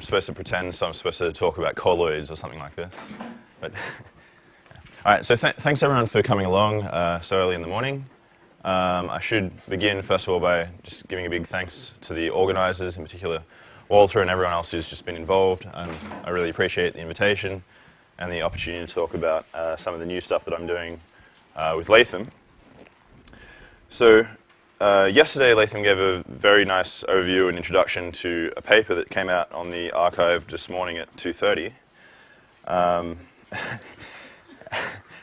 supposed to pretend, so I'm supposed to talk about colloids or something like this. But all right, so thanks everyone for coming along so early in the morning. I should begin, first of all, by just giving a big thanks to the organizers, in particular Walter and everyone else who's just been involved. I really appreciate the invitation and the opportunity to talk about some of the new stuff that I'm doing with Latham. So yesterday, Latham gave a very nice overview and introduction to a paper that came out on the archive this morning at 2:30.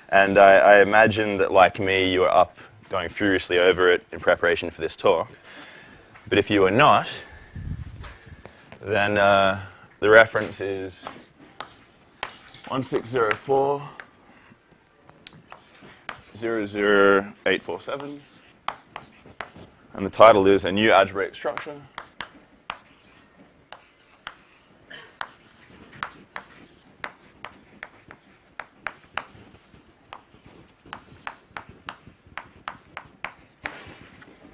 And I imagine that, like me, you were up going furiously over it in preparation for this talk. But if you were not, then the reference is 1604 00847. And the title is A New Algebraic Structure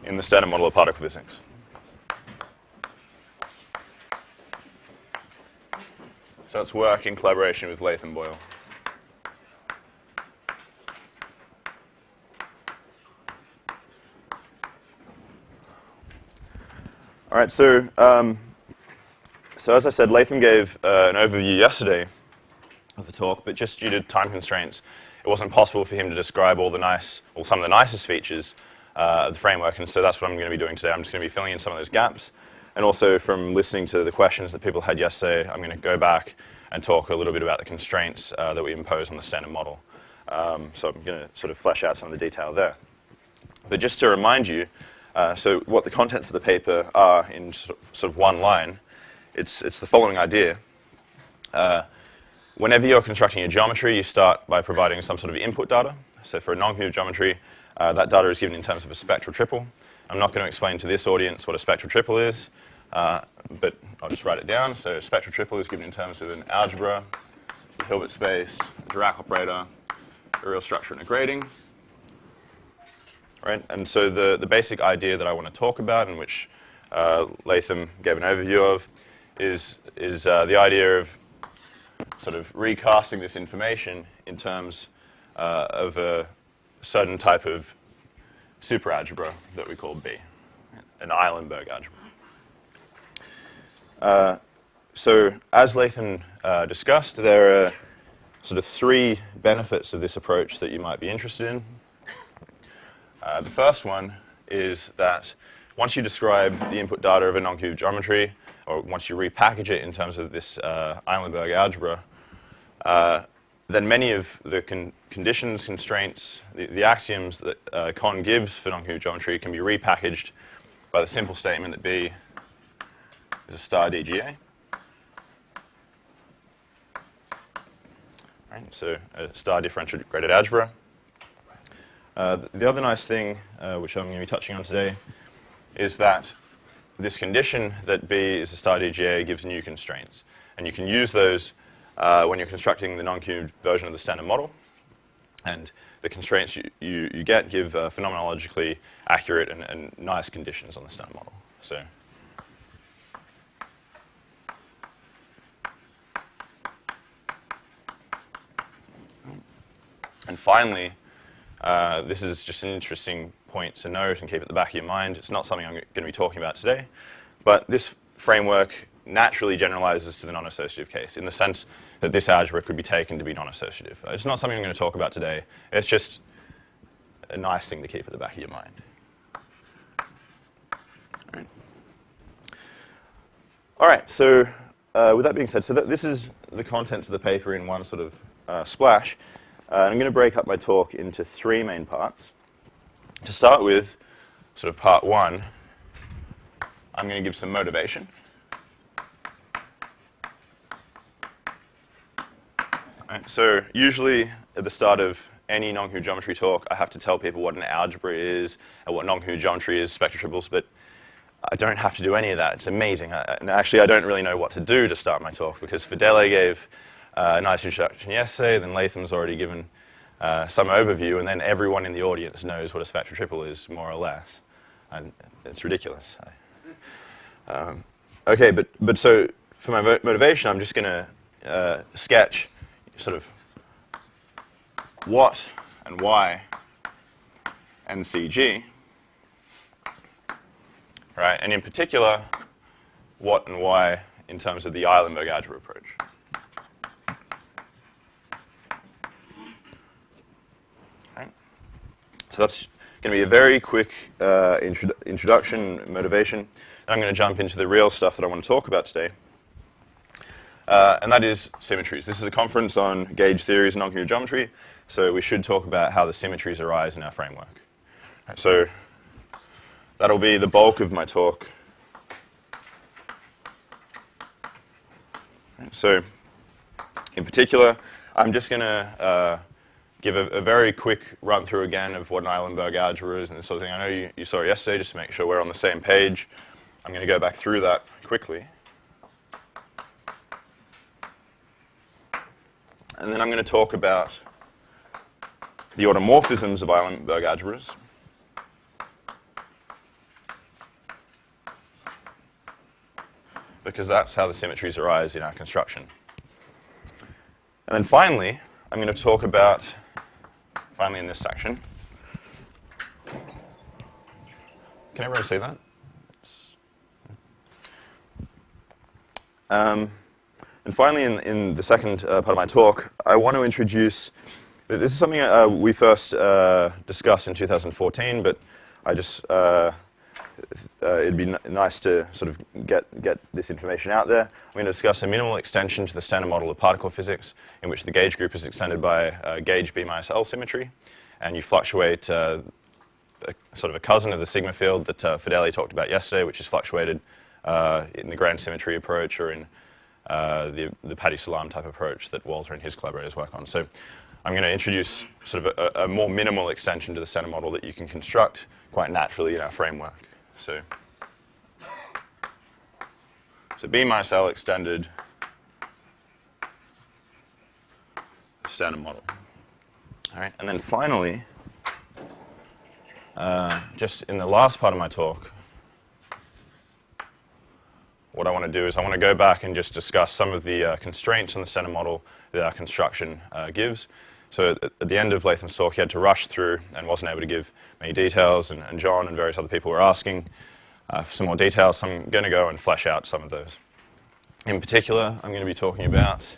in the standard model of particle physics. So it's work in collaboration with Latham Boyle. All right, so as I said, Latham gave an overview yesterday of the talk, but just due to time constraints, it wasn't possible for him to describe all some of the nicest features of the framework, and so that's what I'm going to be doing today. I'm just going to be filling in some of those gaps, and also from listening to the questions that people had yesterday, I'm going to go back and talk a little bit about the constraints that we impose on the standard model. So I'm going to sort of flesh out some of the detail there. But just to remind you, so what the contents of the paper are in sort of one line, it's the following idea. Whenever you're constructing a geometry, you start by providing some sort of input data. So for a noncommutative geometry, that data is given in terms of a spectral triple. I'm not going to explain to this audience what a spectral triple is, but I'll just write it down. So a spectral triple is given in terms of an algebra, a Hilbert space, a Dirac operator, a real structure, and a grading. Right? And so the basic idea that I want to talk about, and which Latham gave an overview of, is the idea of sort of recasting this information in terms of a certain type of superalgebra that we call B, an Eilenberg algebra. So as Latham discussed, there are sort of three benefits of this approach that you might be interested in. The first one is that once you describe the input data of a noncommutative geometry, or once you repackage it in terms of this Eilenberg algebra, then many of the conditions, constraints, the axioms that Kohn gives for noncommutative geometry can be repackaged by the simple statement that B is a star DGA. Right, so a star differential graded algebra. The other nice thing, which I'm going to be touching on today, is that this condition that B is a star DGA gives new constraints. And you can use those when you're constructing the non-cubed version of the standard model. And the constraints you get give phenomenologically accurate and nice conditions on the standard model. So, and finally, this is just an interesting point to note and keep at the back of your mind. It's not something I'm going to be talking about today, but this framework naturally generalizes to the non-associative case in the sense that this algebra could be taken to be non-associative. It's not something I'm going to talk about today. It's just a nice thing to keep at the back of your mind. All right, so with that being said, so this is the contents of the paper in one sort of splash. I'm going to break up my talk into three main parts. To start with, sort of part one, I'm going to give some motivation. Right, so usually at the start of any non-commutative geometry talk, I have to tell people what an algebra is and what non-commutative geometry is, spectral triples, but I don't have to do any of that. It's amazing. And actually, I don't really know what to do to start my talk, because Fidele gave a nice introduction yesterday, then Latham's already given some overview, and then everyone in the audience knows what a spectral triple is, more or less. And it's ridiculous. Okay, but so for my motivation, I'm just going to sketch sort of what and why and CG, right? And in particular, what and why in terms of the Eilenberg algebra approach. Right? So that's going to be a very quick introduction, motivation. And I'm going to jump into the real stuff that I want to talk about today. And that is symmetries. This is a conference on gauge theories and noncommutative geometry, so we should talk about how the symmetries arise in our framework. Right, so that'll be the bulk of my talk. Right, so in particular, I'm just going to give a very quick run through again of what an Eilenberg algebra is and this sort of thing. I know you saw it yesterday, just to make sure we're on the same page. I'm going to go back through that quickly. And then I'm going to talk about the automorphisms of Eilenberg algebras. Because that's how the symmetries arise in our construction. And then finally, I'm going to talk about, finally in this section, can everyone see that? And finally, in the second part of my talk, I want to introduce, this is something we first discussed in 2014, but I just, it'd be nice to sort of get this information out there. I'm going to discuss a minimal extension to the standard model of particle physics, in which the gauge group is extended by gauge B minus L symmetry, and you fluctuate sort of a cousin of the sigma field that Fideli talked about yesterday, which is fluctuated in the grand symmetry approach or in the Paddy Salam type approach that Walter and his collaborators work on. So I'm going to introduce sort of a more minimal extension to the standard model that you can construct quite naturally in our framework. So B minus L extended standard model. All right, and then finally, just in the last part of my talk, what I want to do is I want to go back and just discuss some of the constraints on the standard model that our construction gives. So at the end of Latham's talk, he had to rush through and wasn't able to give many details, and John and various other people were asking for some more details, so I'm going to go and flesh out some of those. In particular, I'm going to be talking about,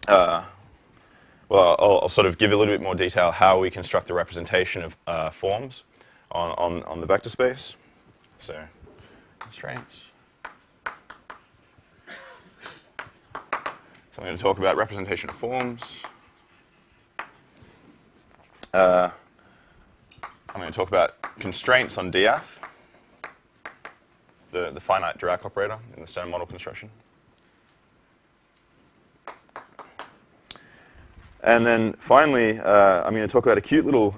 well, I'll sort of give a little bit more detail how we construct the representation of forms on the vector space. So constraints. So I'm going to talk about representation of forms. I'm going to talk about constraints on DF, the finite Dirac operator in the standard model construction. And then finally, I'm going to talk about a cute little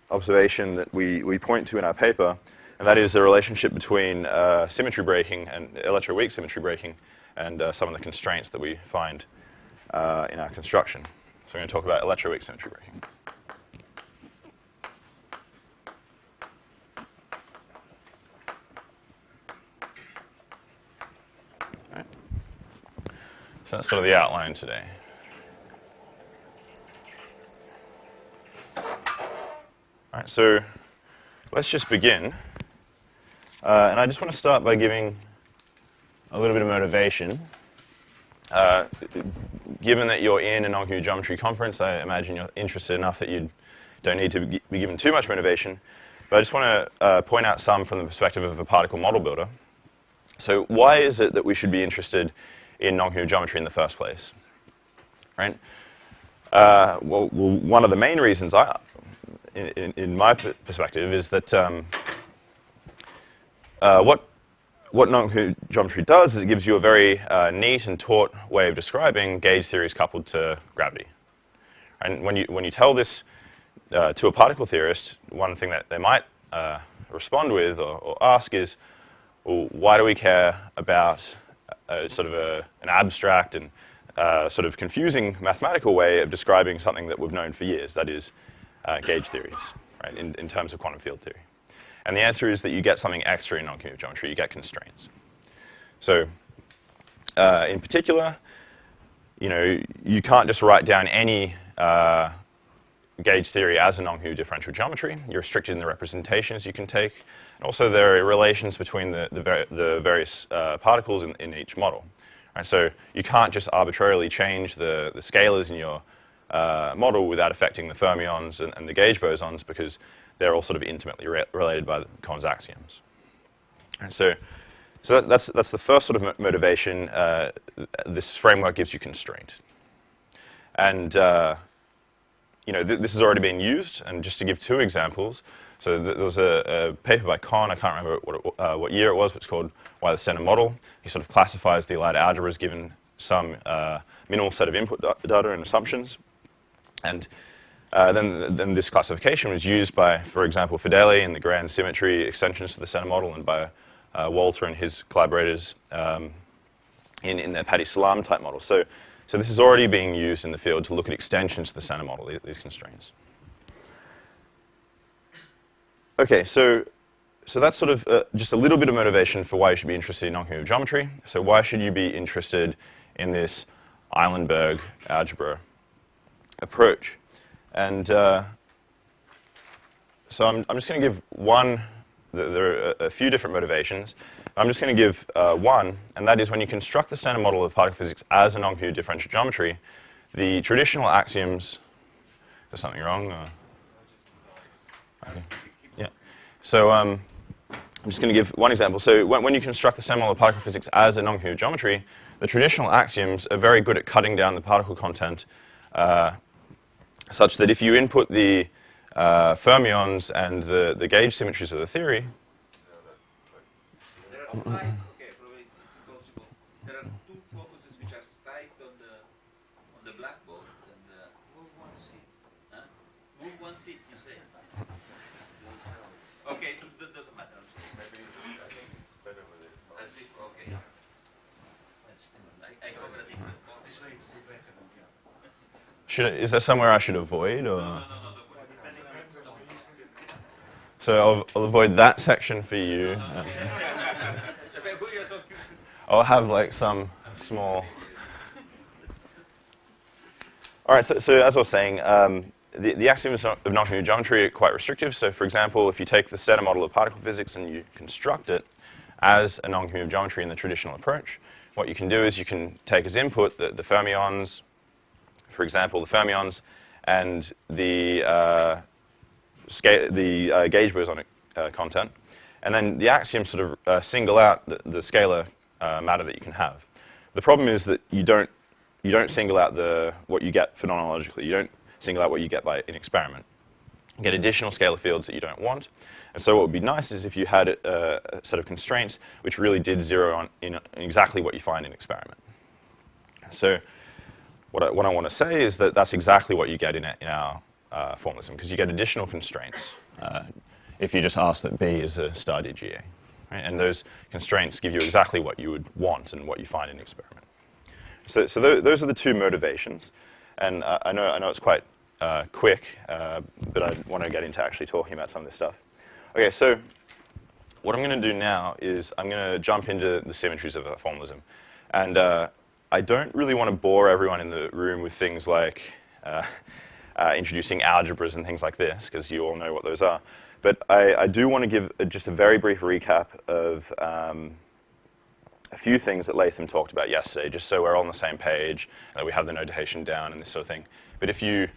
observation that we point to in our paper, and that is the relationship between symmetry breaking and electroweak symmetry breaking and some of the constraints that we find in our construction. So I'm going to talk about electroweak symmetry breaking. All right. So that's sort of the outline today. All right, so let's just begin. And I just want to start by giving a little bit of motivation. Given that you're in a noncommutative geometry conference, I imagine you're interested enough that you don't need to be given too much motivation. But I just want to point out some from the perspective of a particle model builder. So why is it that we should be interested in noncommutative geometry in the first place? Right? Well, one of the main reasons, in my perspective, is that what noncommutative geometry does is it gives you a very neat and taut way of describing gauge theories coupled to gravity. And when you tell this to a particle theorist, one thing that they might respond with or ask is, well, why do we care about sort of an abstract and sort of confusing mathematical way of describing something that we've known for years, that is gauge theories, right, in terms of quantum field theory? And the answer is that you get something extra in noncommutative geometry. You get constraints. So in particular, you can't just write down any gauge theory as a non-commutative differential geometry. You're restricted in the representations you can take. And also, there are relations between the various particles in each model. Right? So you can't just arbitrarily change the scalars in your model without affecting the fermions and the gauge bosons, because they're all sort of intimately related by Cohen's axioms. And so that's the first sort of motivation. This framework gives you constraint. And this has already been used. And just to give two examples, so there was a paper by Kohn, I can't remember what year it was, but it's called Why the Standard Model. He sort of classifies the Allied algebras given some minimal set of input data and assumptions. And then this classification was used by, for example, Fedeli in the grand symmetry extensions to the Standard Model, and by Walter and his collaborators in their Paddy Salam type model. So this is already being used in the field to look at extensions to the Standard Model, these constraints. Okay, so that's sort of just a little bit of motivation for why you should be interested in non-commutative geometry. So why should you be interested in this Eilenberg algebra approach? And so I'm just going to give one. There are a few different motivations. I'm just going to give one, and that is when you construct the Standard Model of particle physics as a non-commutative differential geometry, the traditional axioms. Is something wrong? Okay. Yeah. So I'm just going to give one example. So when you construct the Standard Model of particle physics as a non-commutative geometry, the traditional axioms are very good at cutting down the particle content, such that if you input the fermions and the gauge symmetries of the theory. Okay, probably it's impossible. There are two focuses which are stacked on the blackboard. And move one seat. Huh? Move one seat, you say. Okay, that doesn't matter. Okay. I cover a different. This way it's still better. Is there somewhere I should avoid, or? No. So I'll avoid that section for you. I'll have like some small. All right. So as I was saying, the axioms of non-commutative geometry are quite restrictive. So, for example, if you take the Standard Model of particle physics and you construct it as a non-commutative geometry in the traditional approach, what you can do is you can take as input the fermions, for example, the fermions and the gauge bosonic content, and then the axioms sort of single out the scalar matter that you can have. The problem is that you don't single out what you get phenomenologically. You don't single out what you get by an experiment. You get additional scalar fields that you don't want. And so what would be nice is if you had a set of constraints which really did zero in exactly what you find in experiment. So what I want to say is that that's exactly what you get in our formalism, because you get additional constraints if you just ask that B is a star DGA. Right? And those constraints give you exactly what you would want and what you find in the experiment. So those are the two motivations. And I know it's quite quick, but I want to get into actually talking about some of this stuff. Okay, so what I'm going to do now is I'm going to jump into the symmetries of formalism. And I don't really want to bore everyone in the room with things like introducing algebras and things like this, because you all know what those are. But I do want to give just a very brief recap of a few things that Latham talked about yesterday, just so we're all on the same page, and that we have the notation down and this sort of thing. But if you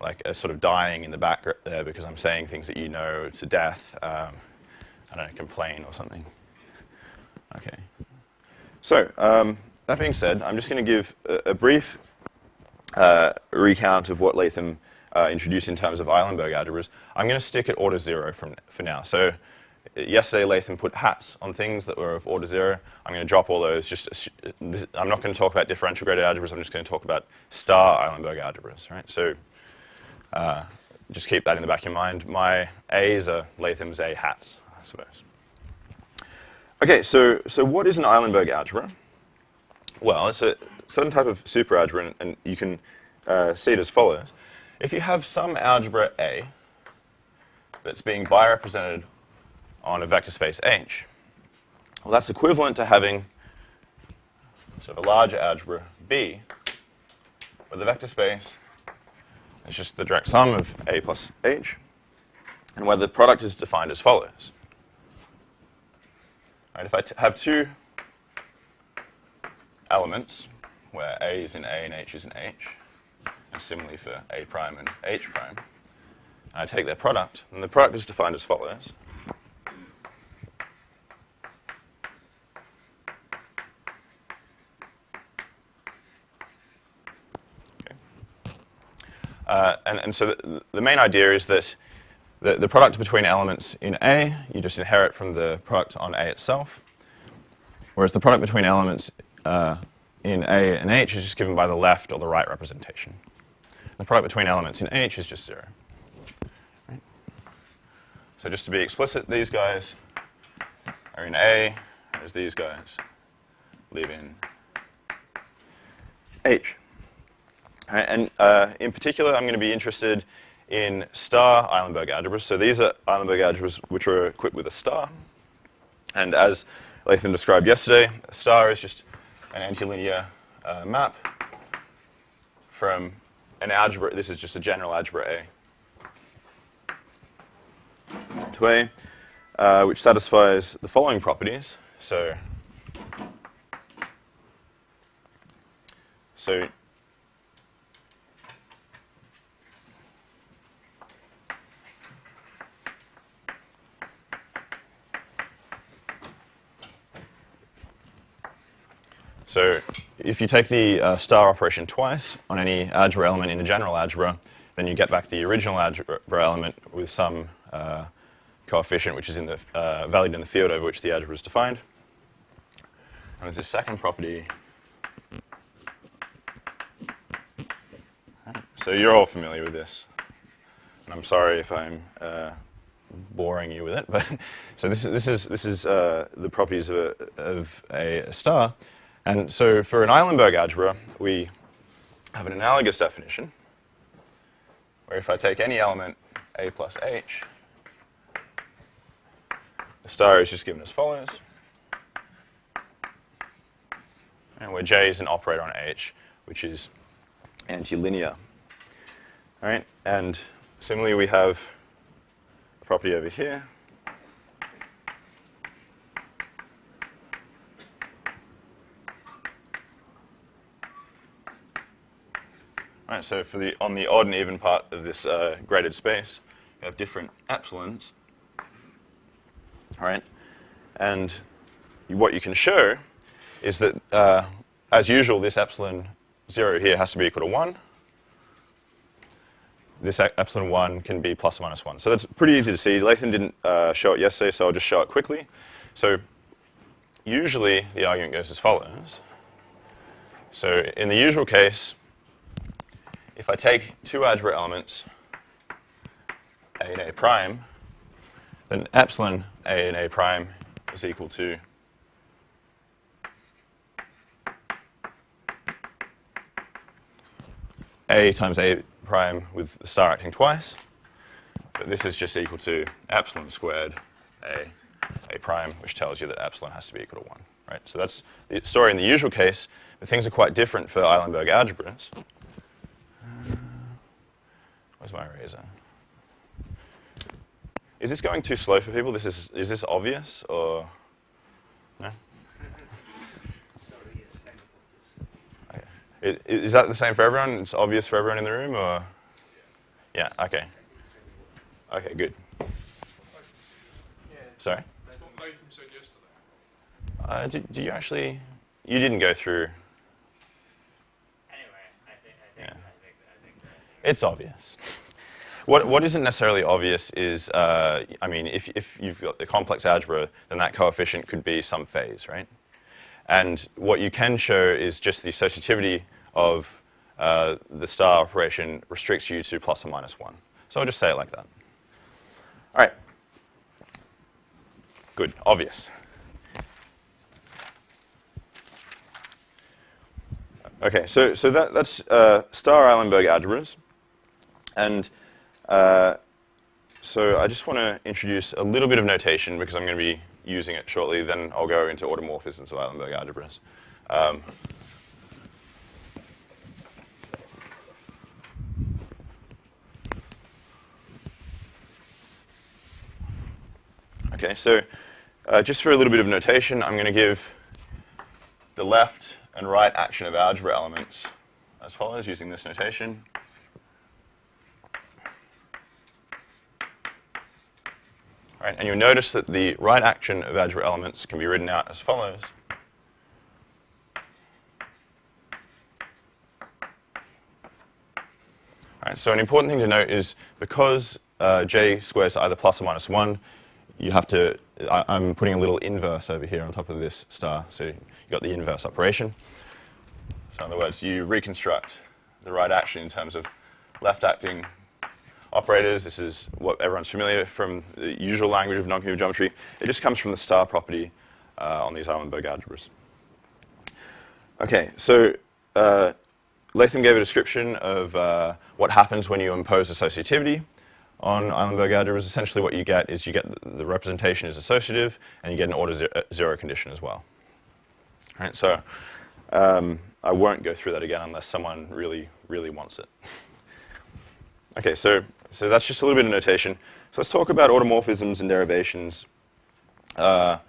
are sort of dying in the back there because I'm saying things that you know to death, I don't know, complain or something. Okay. So that being said, I'm just going to give a brief recount of what Latham introduced in terms of Eilenberg algebras. I'm going to stick at order 0 for now. So yesterday, Latham put hats on things that were of order 0. I'm going to drop all those. I'm not going to talk about differential graded algebras. I'm just going to talk about star Eilenberg algebras. Right? So just keep that in the back of your mind. My A's are Latham's A hats, I suppose. Okay, so what is an Eilenberg algebra? Well, it's a certain type of superalgebra, and you can see it as follows. If you have some algebra A that's being birepresented on a vector space H, well, that's equivalent to having elements of a larger algebra B, where the vector space is just the direct sum of A plus H, and where the product is defined as follows. All right, if I have two elements, where A is in A and H is in H, and similarly for A prime and H prime, and I take their product, and the product is defined as follows. And so the main idea is that the product between elements in A, you just inherit from the product on A itself, whereas the product between elements in A and H is just given by the left or the right representation. The product between elements in H is just 0. Right? So just to be explicit, these guys are in A, whereas these guys live in H. Right, and in particular, I'm going to be interested in star Eilenberg algebras. So these are Eilenberg algebras which are equipped with a star. And as Latham described yesterday, a star is just an antilinear map from an algebra. This is just a general algebra A to A, which satisfies the following properties. So So if you take the star operation twice on any algebra element in a general algebra, then you get back the original algebra element with some coefficient which is in the, valued in the field over which the algebra is defined. And there's this second property. So you're all familiar with this. And I'm sorry if I'm boring you with it, but so this is the properties of a star. And so for an Eilenberg algebra, we have an analogous definition, where if I take any element A plus H, the star is just given as follows, and where J is an operator on H, which is antilinear. All right, and similarly we have a property over here. Right, so for on the odd and even part of this graded space, you have different epsilons. All right, and what you can show is that, as usual, this epsilon 0 here has to be equal to 1. This epsilon 1 can be plus or minus 1. So that's pretty easy to see. Latham didn't show it yesterday, so I'll just show it quickly. So usually the argument goes as follows. So in the usual case, if I take two algebra elements, A and A prime, then epsilon A and A prime is equal to A times A prime with the star acting twice. But this is just equal to epsilon squared A prime, which tells you that epsilon has to be equal to 1. Right? So that's the story in the usual case, but things are quite different for Eilenberg algebras. Where's my eraser? Is this going too slow for people? Is this obvious or no? Sorry, yes, Okay. Is that the same for everyone? It's obvious for everyone in the room, or? Yeah. Okay. Okay. Good. Sorry. That's what Latham said yesterday. Did you actually? You didn't go through. Anyway, I think It's obvious. What isn't necessarily obvious is, I mean, if you've got the complex algebra, then that coefficient could be some phase, right? And what you can show is just the associativity of the star operation restricts you to plus or minus 1. So I'll just say it like that. All right. Good. Obvious. Okay, so that's star Eilenberg algebras. And so I just want to introduce a little bit of notation because I'm going to be using it shortly. Then I'll go into automorphisms of Eilenberg algebras. Okay, so just for a little bit of notation, I'm going to give the left and right action of algebra elements as follows, using this notation. All right, and you'll notice that the right action of algebra elements can be written out as follows. All right, so an important thing to note is because j squares are either plus or minus 1, you have to, I'm putting a little inverse over here on top of this star, so you've got the inverse operation. So in other words, you reconstruct the right action in terms of left-acting operators. This is what everyone's familiar with from the usual language of noncommutative geometry. It just comes from the star property on these Eilenberg algebras. Okay, so Latham gave a description of what happens when you impose associativity on Eilenberg algebras. Essentially what you get is you get the representation is associative, and you get an order zero condition as well. All right, so I won't go through that again unless someone really, really wants it. Okay, so that's just a little bit of notation. So let's talk about automorphisms and derivations of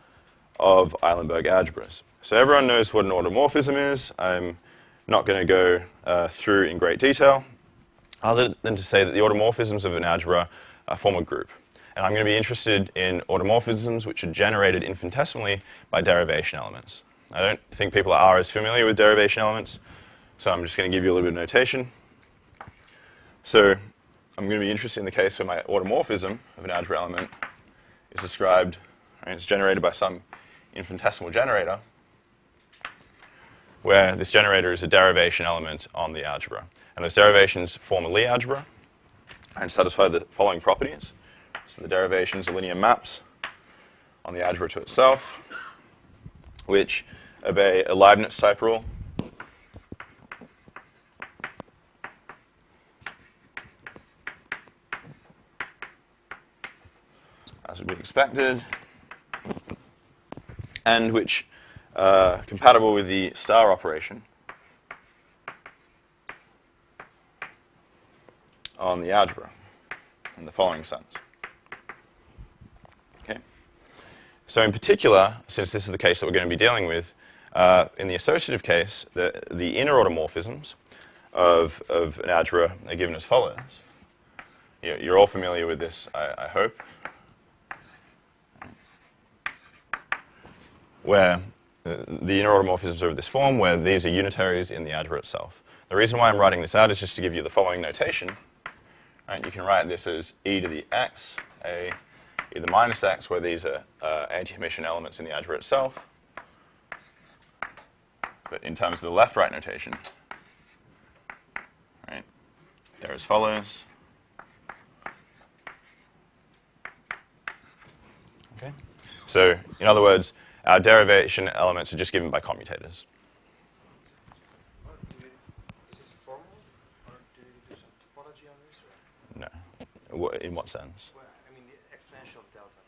Eilenberg algebras. So everyone knows what an automorphism is. I'm not going to go through in great detail, other than to say that the automorphisms of an algebra form a group. And I'm going to be interested in automorphisms which are generated infinitesimally by derivation elements. I don't think people are as familiar with derivation elements, so I'm just going to give you a little bit of notation. So I'm going to be interested in the case where my automorphism of an algebra element is described, and it's generated by some infinitesimal generator, where this generator is a derivation element on the algebra. And those derivations form a Lie algebra and satisfy the following properties. So the derivations are linear maps on the algebra to itself, which obey a Leibniz type rule. As would be expected, and which are compatible with the star operation on the algebra in the following sense. Okay. So in particular, since this is the case that we're going to be dealing with, in the associative case, the inner automorphisms of an algebra are given as follows. You're all familiar with this, I hope, where the inner automorphisms are of this form, where these are unitaries in the algebra itself. The reason why I'm writing this out is just to give you the following notation. Right, you can write this as e to the x, a e to the minus x, where these are anti-Hermitian elements in the algebra itself. But in terms of the left-right notation, right, they're as follows. Okay. So in other words, our derivation elements are just given by commutators. Is this formal, or do you do some topology on this? Or? No. In what sense? Well, I mean, the exponential delta.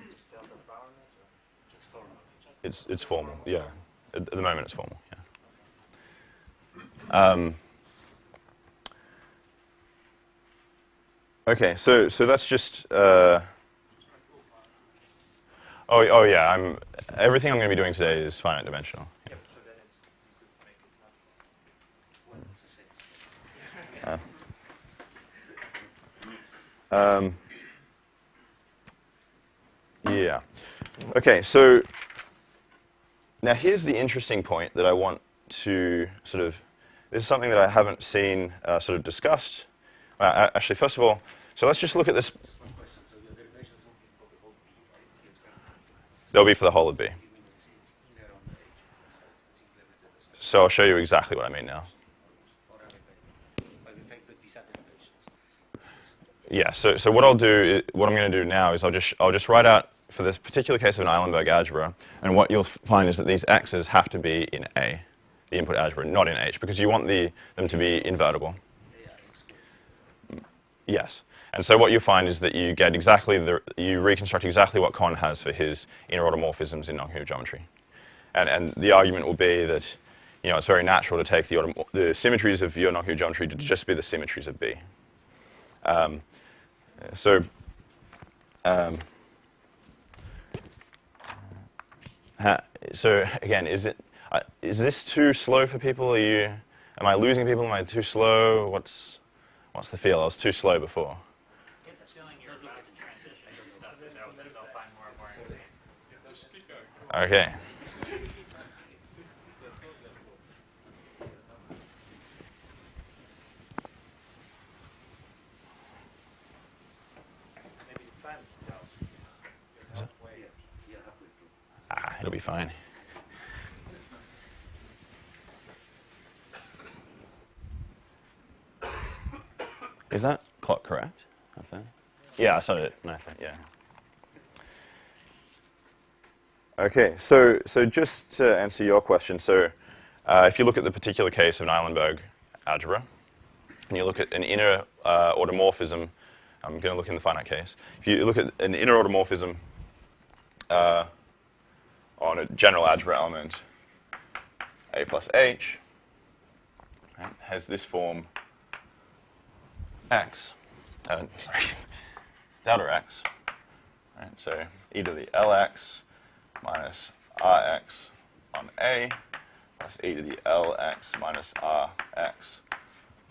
Is delta power net, or just formal? It's formal, yeah. At the moment, it's formal, yeah. Okay, so that's just. Oh yeah. Everything I'm going to be doing today is finite dimensional. Yeah. So then you could make it Yeah. Okay, so now here's the interesting point that I want to sort of, this is something that I haven't seen sort of discussed. Actually, first of all, so let's just look at this. They'll be for the whole of B. So I'll show you exactly what I mean now. Yeah, so what I'll do, what I'm going to do now is I'll just write out for this particular case of an Eilenberg algebra, and what you'll find is that these x's have to be in A, the input algebra, not in H, because you want them to be invertible. Yes. And so what you find is that you get you reconstruct exactly what Conn has for his inner automorphisms in non-commutative geometry. And the argument will be that, it's very natural to take the symmetries of your non-commutative geometry to just be the symmetries of B. So again, is this too slow for people? Am I losing people? Am I too slow? What's the feel? I was too slow before. Get the feeling you're about to transition into stuff that they'll find more and more interesting. Okay. Maybe the time tells. You're halfway. It'll be fine. Is that clock correct? Up there? Yeah, I saw it. No, yeah. Okay, so just to answer your question, if you look at the particular case of an Eilenberg algebra, and you look at an inner automorphism, I'm going to look in the finite case. If you look at an inner automorphism on a general algebra element, A plus H, right, has this form X, delta X, right? So e to the Lx minus Rx on A plus e to the Lx minus Rx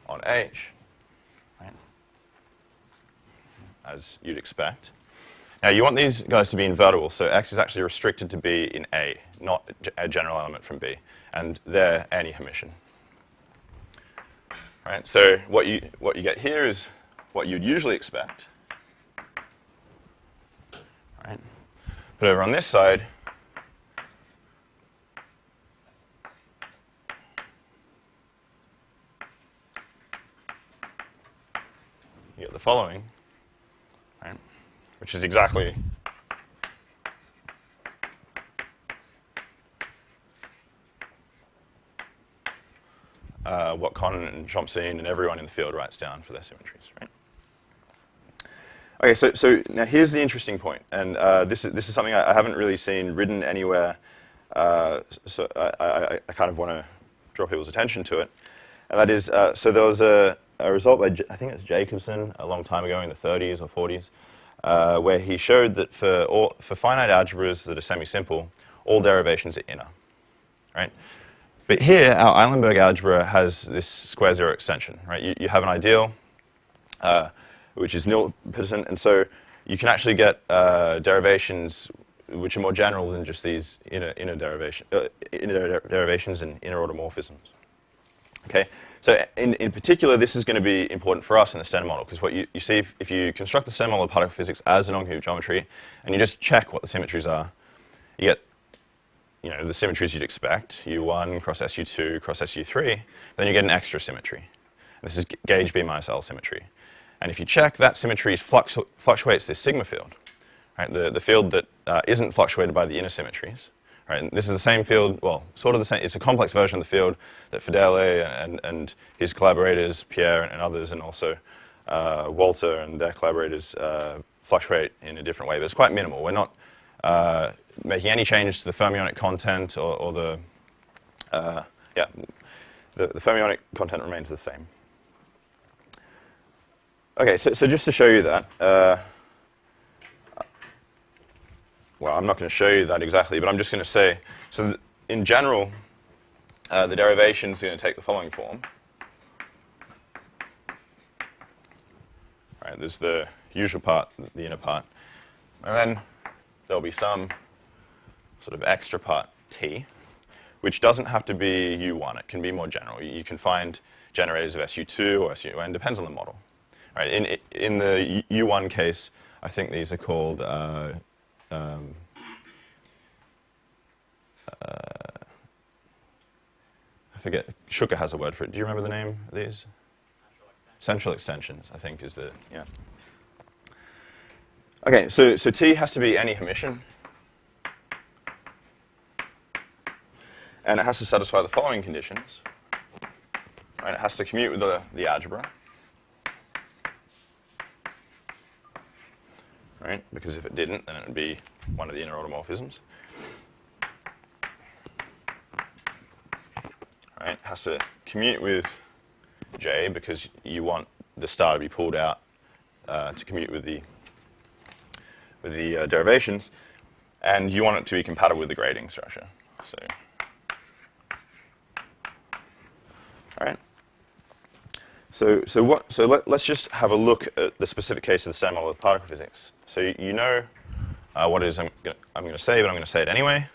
on H, right? As you'd expect. Now you want these guys to be invertible, so X is actually restricted to be in A, not a general element from B, and they're any Hermitian. Right, so what you get here is what you'd usually expect. Right. But over on this side, you get the following, right, which is exactly what Conn and Chomsky and everyone in the field writes down for their symmetries, right? Okay, so now here's the interesting point, and this is something I haven't really seen written anywhere, so I kind of want to draw people's attention to it, and that is, so there was a result by, I think it's Jacobson, a long time ago in the 30s or 40s, where he showed that for finite algebras that are semi-simple, all derivations are inner, right? But here, our Eilenberg algebra has this square zero extension, right? You have an ideal, which is nilpotent, and so you can actually get derivations which are more general than just these inner derivations and inner automorphisms. Okay, so in particular, this is going to be important for us in the Stern model, because what you see if you construct the Stern model of particle physics as a non-commutative geometry, and you just check what the symmetries are, you get the symmetries you'd expect, U1 cross SU2 cross SU3, then you get an extra symmetry. This is gauge B minus L symmetry. And if you check, that symmetry fluctuates this sigma field, right? The field that isn't fluctuated by the inner symmetries. Right? And this is the same field, well, sort of the same. It's a complex version of the field that Fedele and his collaborators, Pierre and others, and also Walter and their collaborators fluctuate in a different way, but it's quite minimal. We're not making any change to the fermionic content or the fermionic content remains the same. Okay, so just to show you that, well, I'm not going to show you that exactly, but I'm just going to say, so in general, the derivation is going to take the following form. Right, there's the usual part, the inner part, and then there'll be some sort of extra part T, which doesn't have to be U1. It can be more general. You can find generators of SU2 or SU1, depends on the model. Right, in the U1 case, I think these are called I forget, Schucker has a word for it. Do you remember the name of these? Central extensions, I think is the, yeah. Okay, so T has to be any Hermitian. And it has to satisfy the following conditions. Right, it has to commute with the algebra. right? Because if it didn't, then it would be one of the inner automorphisms. Right? It has to commute with J because you want the star to be pulled out to commute with the derivations, and you want it to be compatible with the grading structure. So, all right. So let's just have a look at the specific case of the standard model of particle physics. So you know what it is I'm going to say, but I'm going to say it anyway.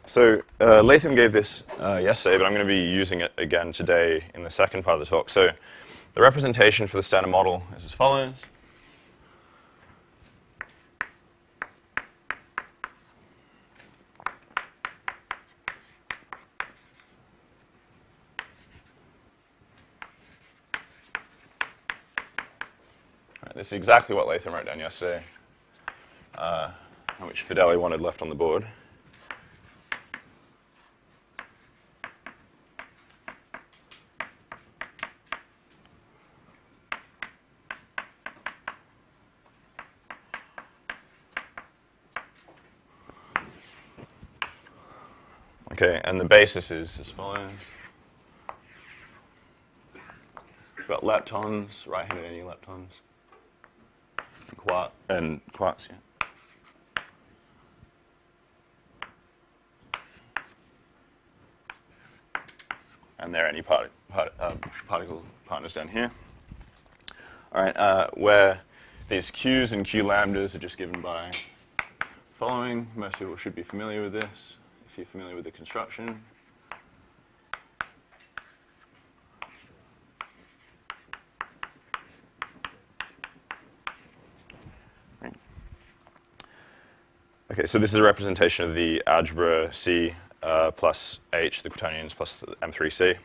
So Latham gave this yesterday, but I'm going to be using it again today in the second part of the talk. So the representation for the standard model is as follows. Right, this is exactly what Latham wrote down yesterday, which Fideli wanted left on the board. Okay, and the basis is as follows. We've got leptons, right-handed anti-leptons, and quarks, yeah. And there are any particle partners down here. All right, where these Q's and Q lambdas are just given by following. Most people should be familiar with this if you're familiar with the construction. Right. Okay, so this is a representation of the algebra C plus H, the quaternions plus the M3C.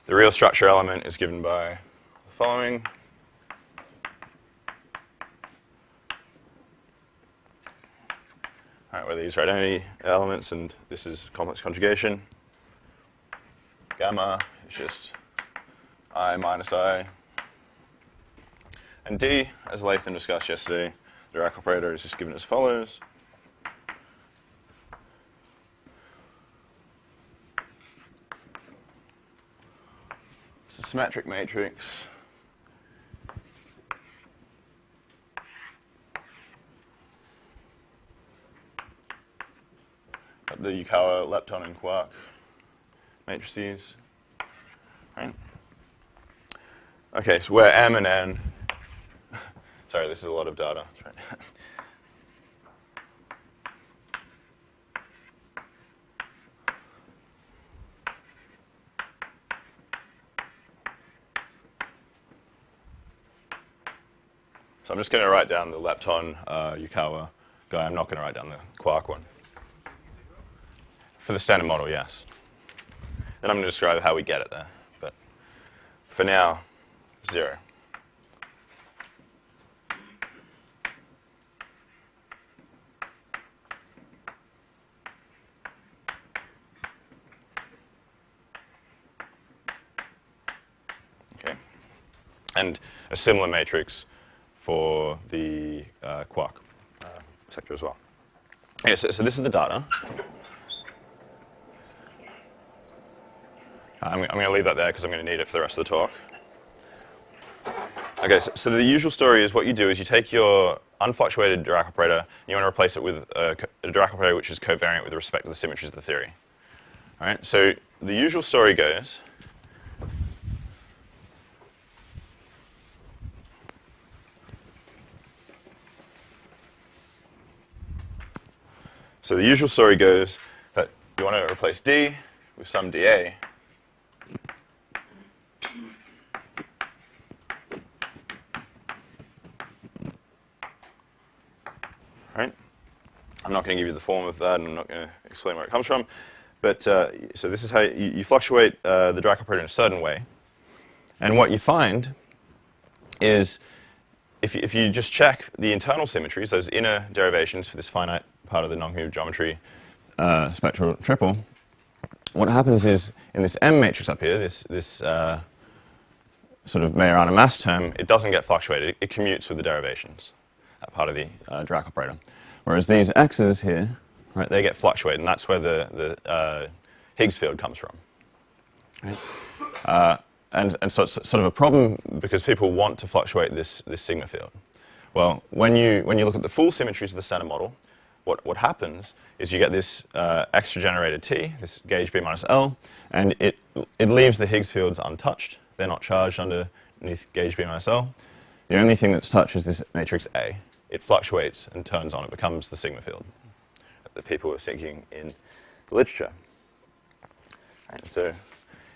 The real structure element is given by the following. All right, where these are identity elements, and this is complex conjugation. Gamma is just I minus I. And D, as Latham discussed yesterday, the Dirac operator is just given as follows. It's a symmetric matrix. The Yukawa lepton and quark matrices. Right? Okay, so where M and N. Sorry, this is a lot of data. Right. So I'm just going to write down the lepton Yukawa guy. I'm not going to write down the quark one. For the standard model, yes. Then I'm going to describe how we get it there. But for now, 0. Okay. And a similar matrix for the quark sector as well. Okay, so this is the data. I'm going to leave that there because I'm going to need it for the rest of the talk. Okay, so the usual story is what you do is you take your unfluctuated Dirac operator and you want to replace it with a Dirac operator which is covariant with respect to the symmetries of the theory. All right, so the usual story goes that you want to replace D with some dA. not going to give you the form of that, and I'm not going to explain where it comes from. But so this is how you fluctuate the Dirac operator in a certain way. And what you find is if you just check the internal symmetries, those inner derivations for this finite part of the non-commutative geometry spectral triple, what happens is in this M matrix up here, this sort of Majorana mass term, it doesn't get fluctuated. It commutes with the derivations, that part of the Dirac operator. Whereas these X's here, right, they get fluctuated, and that's where the Higgs field comes from. Right? And so it's sort of a problem because people want to fluctuate this sigma field. Well, when you look at the full symmetries of the standard model, what happens is you get this extra generated T, this gauge B minus L, and it leaves the Higgs fields untouched. They're not charged underneath gauge B minus L. The only thing that's touched is this matrix A. It fluctuates and turns on. It becomes the sigma field that people were thinking in the literature. Right, so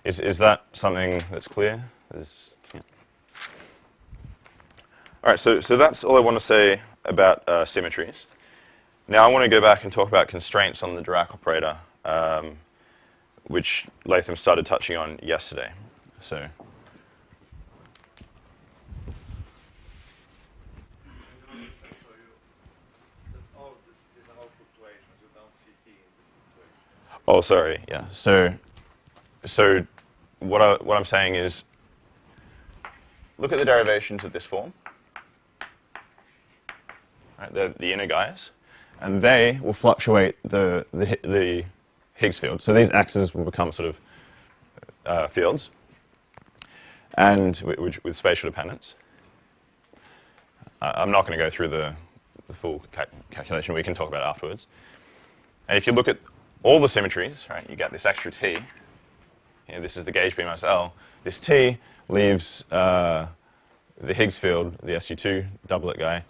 is that something that's clear? Yeah. All right, so that's all I want to say about symmetries. Now I want to go back and talk about constraints on the Dirac operator, which Latham started touching on yesterday. So. Oh, sorry. Yeah. So what I'm saying is, look at the derivations of this form. Right, they're the inner guys, and they will fluctuate the Higgs field. So these X's will become sort of fields, and with spatial dependence. I'm not going to go through the full calculation. We can talk about it afterwards. And if you look at all the symmetries, right, you get this extra T. This is the gauge B minus L. This T leaves the Higgs field, the SU2 doublet guy,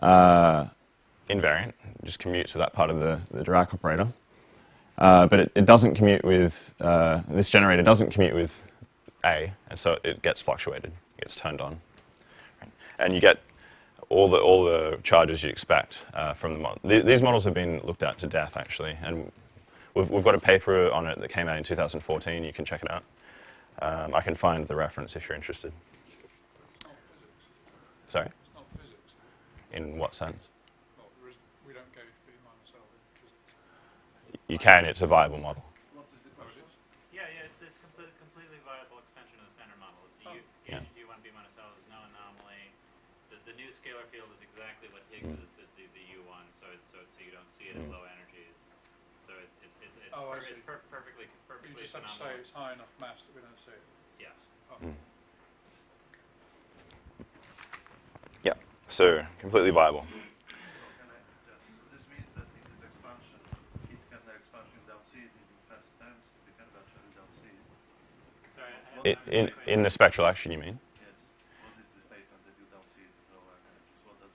invariant. It just commutes with that part of the Dirac operator. But it doesn't commute with, this generator doesn't commute with A, and so it gets fluctuated. It gets turned on. Right? And you get all the charges you'd expect from the model. These models have been looked at to death, actually, and we've got a paper on it that came out in 2014. You can check it out. I can find the reference if you're interested. It's not physics. Sorry? It's not physics. In what sense? Well, we don't gauge B minus L in physics. You can. It's a viable model. What is the question? Yeah, it's completely viable extension of the standard model. It's Yeah. U1 B minus L is no anomaly. The new scalar field is exactly what Higgs is the U1, so you don't see it at low energies. So it's perfectly You just have to say phenomenal. it's high enough mass that we don't see it. Yes. Oh. Yeah. So completely viable. This means that in this expansion, heat can expansion without seed in the first terms, we can virtually without seed. Sorry, In the spectral action, you mean? Yes. What is the statement that you don't see it with lower energies? What does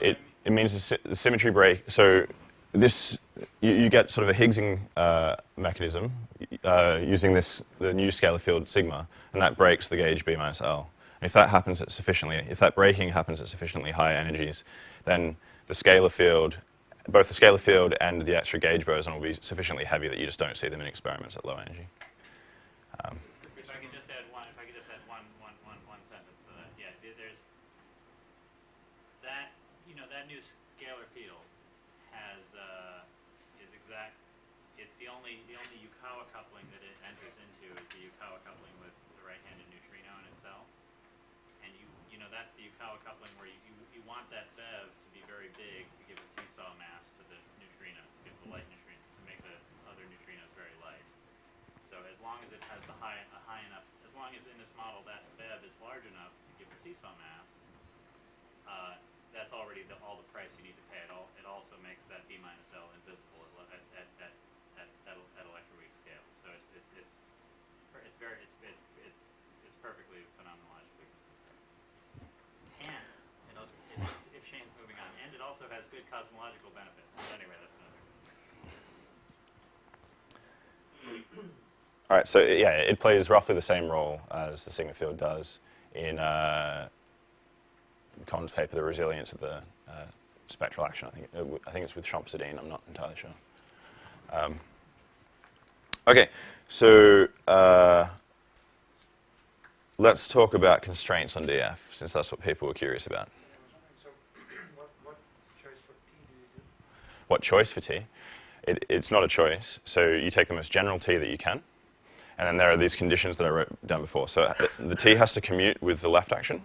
it mean? It means the symmetry break. So this you get sort of a Higgsing mechanism using the new scalar field sigma, and that breaks the gauge B minus L. And if that breaking happens at sufficiently high energies, then the scalar field, both the scalar field and the extra gauge boson will be sufficiently heavy that you just don't see them in experiments at low energy. If I could just add one sentence to that. Yeah, there's that. That new scalar field has is exact. The only Yukawa coupling that it enters into is the Yukawa coupling with the right-handed neutrino in itself. And that's the Yukawa coupling where you want that bev to be very big to give a seesaw mass to the neutrino, to give the light neutrino, to make the other neutrinos very light. So as long as it has a high enough, as long as in this model that bev is large enough to give the seesaw mass, that's already all the price you need to pay. It also makes that B minus L invisible at electroweak scale. So it's perfectly phenomenologically consistent. And if Shane's moving on, and it also has good cosmological benefits. But anyway, that's another. All right, so yeah, it plays roughly the same role as the sigma field does in Cohn's paper, the resilience of the spectral action. I think it's with Chomps-Sedin. I'm not entirely sure. Okay, so let's talk about constraints on DF, since that's what people were curious about. So, what choice for T do you do? What choice for T? It's not a choice. So you take the most general T that you can, and then there are these conditions that I wrote down before. So the T has to commute with the left action,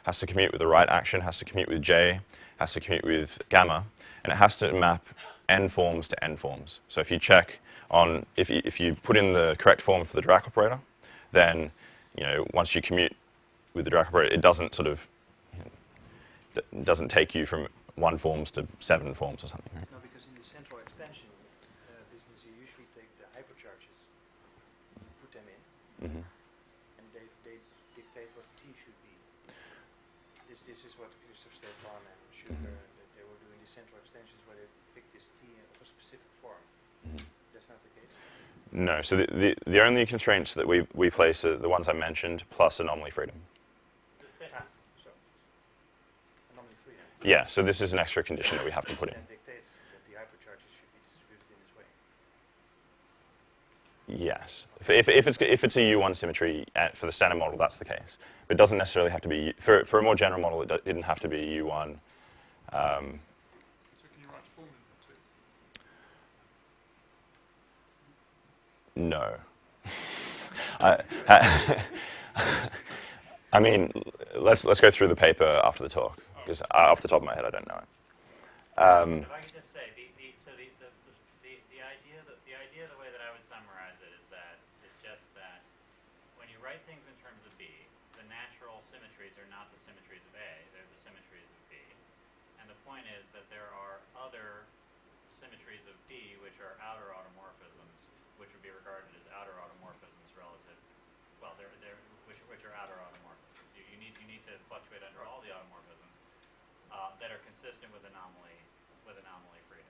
has to commute with the right action, has to commute with J, has to commute with gamma, and it has to map n forms to n forms. So if you check on, if you put in the correct form for the Dirac operator, then once you commute with the Dirac operator, it doesn't sort of doesn't take you from 1 forms to 7 forms or something. Right? No, because in the central extension business, you usually take the hypercharges, put them in, and they dictate what T should be. This is what Christoph Stefan and Schüler they were doing the central extensions where they picked this T of a specific form. That's not the case. No. So the only constraints that we place are the ones I mentioned plus anomaly freedom. So, anomaly freedom. Yeah. So this is an extra condition that we have to put in. That dictates that the hypercharges should be distributed in this way. Yes. If it's a U1 symmetry for the standard model, that's the case. But it doesn't necessarily have to be for a more general model. It didn't have to be U1. So can you write a formula for T? No. I mean, let's go through the paper after the talk, because off the top of my head, I don't know it. If I could just say, the idea, the way that I would summarize it is that it's just that when you write things in terms of B, the natural symmetries are not the symmetries of A, they're the symmetries of B. And the point is that there are other symmetries of B which are outer automorphisms, which would be regarded as outer automorphisms relative, well, which are outer automorphisms. You need to fluctuate under all the automorphisms that are consistent with anomaly freedom.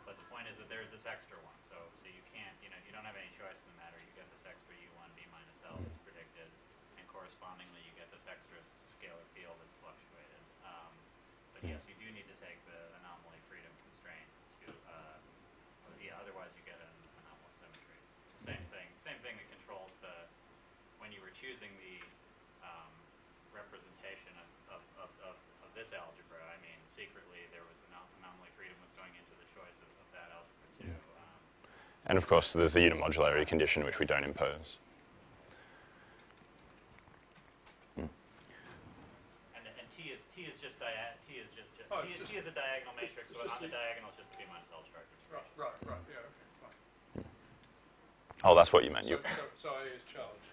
But the point is that there's this extra one, so you can't, you don't have any choice in the matter. You get this extra U1 B minus L that's predicted, and correspondingly you get this extra scalar field that's fluctuated. But yes, you do need to take the anomaly freedom constraint to, otherwise you get an anomalous symmetry. It's the same thing that controls when you were choosing the representation of this algebra. I mean, secretly there was anomaly freedom was going into the choice of that algebra too. And of course, there's the unimodularity condition, which we don't impose. And T is just T is a diagonal matrix. So on the diagonal, it's just a B minus L chart. Right. Yeah. Okay. Fine. Oh, that's what you meant. So A is charged.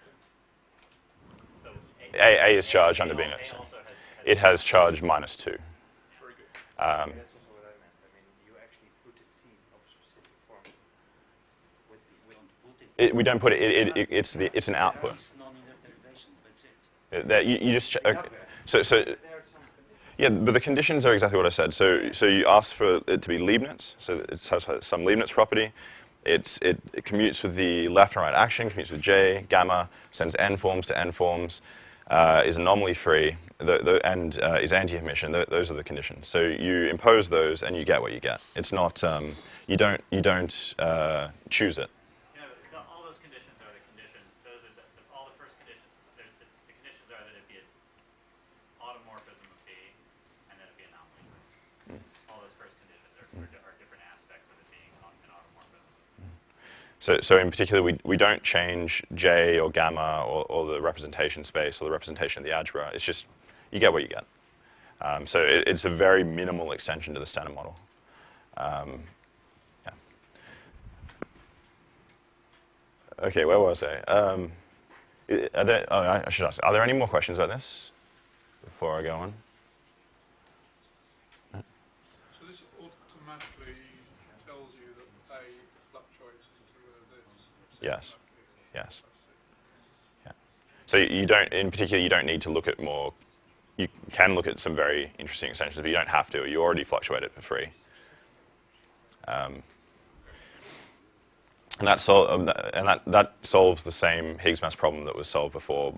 So A is charged under B. It has charge -2. Very good. That's also what I meant. I mean, you actually put a T of a specific form we don't put it. It's an output. That you just okay. So yeah, but the conditions are exactly what I said. So you ask for it to be Leibniz. So it has some Leibniz property. It commutes with the left and right action, commutes with J, gamma, sends n forms to n forms, is anomaly free, and is anti-emission. Those are the conditions. So you impose those, and you get what you get. It's not you don't choose it. All those conditions are the conditions. Those are all the first conditions. The conditions are that it be an automorphism of B, and that it be anomaly free. All those first conditions are different aspects of it being an automorphism. So in particular, we don't change J or gamma or the representation space or the representation of the algebra. It's just you get what you get. So it's a very minimal extension to the standard model. Yeah. Okay, where was I? I should ask. Are there any more questions about this before I go on? So this automatically tells you that A fluctuates into this. Yes. Yes. Yeah. So you don't, in particular, you don't need to look at more. You can look at some very interesting extensions, but you don't have to. You already fluctuate it for free. And that solves the same Higgs mass problem that was solved before